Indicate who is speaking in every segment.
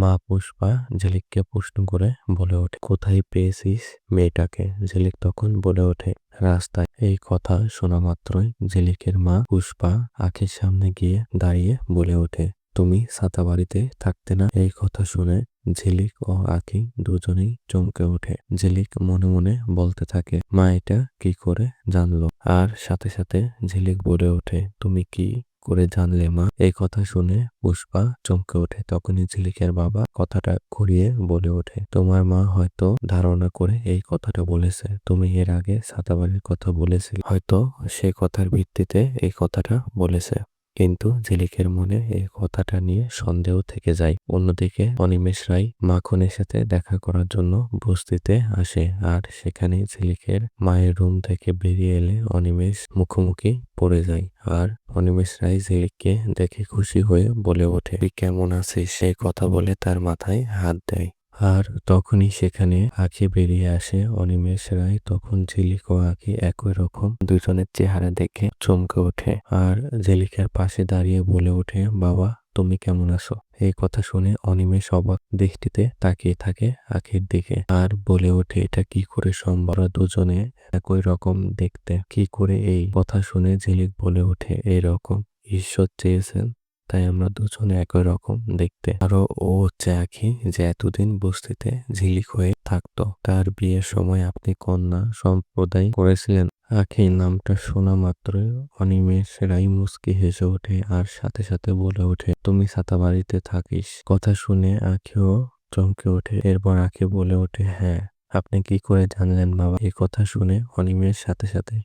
Speaker 1: মা পুষ্পা ঝিলিককে প্রশ্ন করে বলে ওঠে, কোথায় পেয়েছিস মেয়েটাকে? ঝিলিক তখন বলে ওঠে, রাস্তায়। এই কথা শোনা মাত্রই ঝিলিকের মা পুষ্পা আখির সামনে গিয়ে দাঁড়িয়ে বলে ওঠে, তুমি ছাতা বাড়িতে থাকতে না? এই কথা শুনে ঝিলিক ও আখি দুজনেই চমকে ওঠে। ঝিলিক মনে মনে বলতে থাকে, মা এটা কি করে জানলো? আর সাথে সাথে ঝিলিক বলে ওঠে, তুমি কি করে জানলে মা? এই কথা শুনে পুষ্পা চমকে ওঠে। তখনই ঝিলিকের বাবা কথাটা ঘুরিয়ে বলে ওঠে, তোমার মা হয়তো ধারণা করে এই কথাটা বলেছে। তুমি এর আগে ছাতাবাড়ির কথা বলেছিলে, হয়তো সে কথার ভিত্তিতে এই কথাটা বলেছে। কিন্তু ঝিলিকের মনে এই কথাটা নিয়ে সন্দেহ থেকে যায়। অন্যদিকে অনিমেষ রায় মাখনের সাথে দেখা করার জন্য বস্তিতে আসে, আর সেখানে ঝিলিকের মায়ের রুম থেকে বেরিয়ে এলে অনিমেষ মুখোমুখি পড়ে যায়। আর অনিমেষ রায় ঝিলিককে দেখে খুশি হয়ে বলে ওঠে, তুই কেমন আছিস? সেই কথা বলে তার মাথায় হাত দেয়। আর তখনই সেখানে আঁখি বেরিয়ে আসে। অনিমেষ রায় তখন ঝিলিক ও আঁখি একই রকম, দুজনের চেহারা দেখে চমকে ওঠে। আর ঝিলিকের পাশে দাঁড়িয়ে বলে ওঠে, বাবা তুমি কেমন আছো? এই কথা শুনে অনিমেষ অবাক দৃষ্টিতে তাকিয়ে থাকে আঁখির দিকে আর বলে ওঠে, এটা কি করে সম্ভব? ওরা দুজনে একই রকম দেখতে। কি করে? এই কথা শুনে ঝিলিক বলে ওঠে, এরকম ঈশ্বর চেয়েছেন, তাই আমরা দুজনে একই রকম দেখতে। আরো ও হচ্ছে আঁখি, যে এতদিন বস্তিতে ঝিলিক হয়ে থাকতো। তার বিয়ের সময় আপনি কন্যা সম্প্রদায় করেছিলেন। আঁখি নামটা শোনা মাত্রই অনিমেষ রায় মুচকি হেসে ওঠে আর সাথে সাথে বলে ওঠে, তুমি ছাতাবাড়িতে থাকিস? কথা শুনে আঁখিও চমকে ওঠে। এরপর আঁখি বলে ওঠে, হ্যাঁ। আপনি কি করে জানলেন বাবা? এই কথা শুনে অনিমেষ সাথে সাথে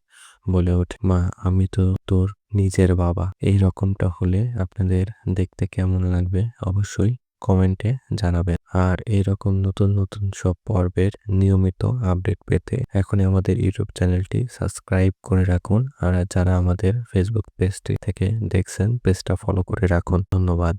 Speaker 1: বলে ওঠে, মা আমি তো তোর নিজের বাবা। এই রকমটা হলে আপনাদের দেখতে কেমন লাগবে অবশ্যই কমেন্টে জানাবেন। আর এইরকম নতুন নতুন সব পর্বের নিয়মিত আপডেট পেতে এখনই আমাদের ইউটিউব চ্যানেলটি সাবস্ক্রাইব করে রাখুন। আর যারা আমাদের ফেসবুক পেজটি থেকে দেখছেন, পেজটা ফলো করে রাখুন। ধন্যবাদ।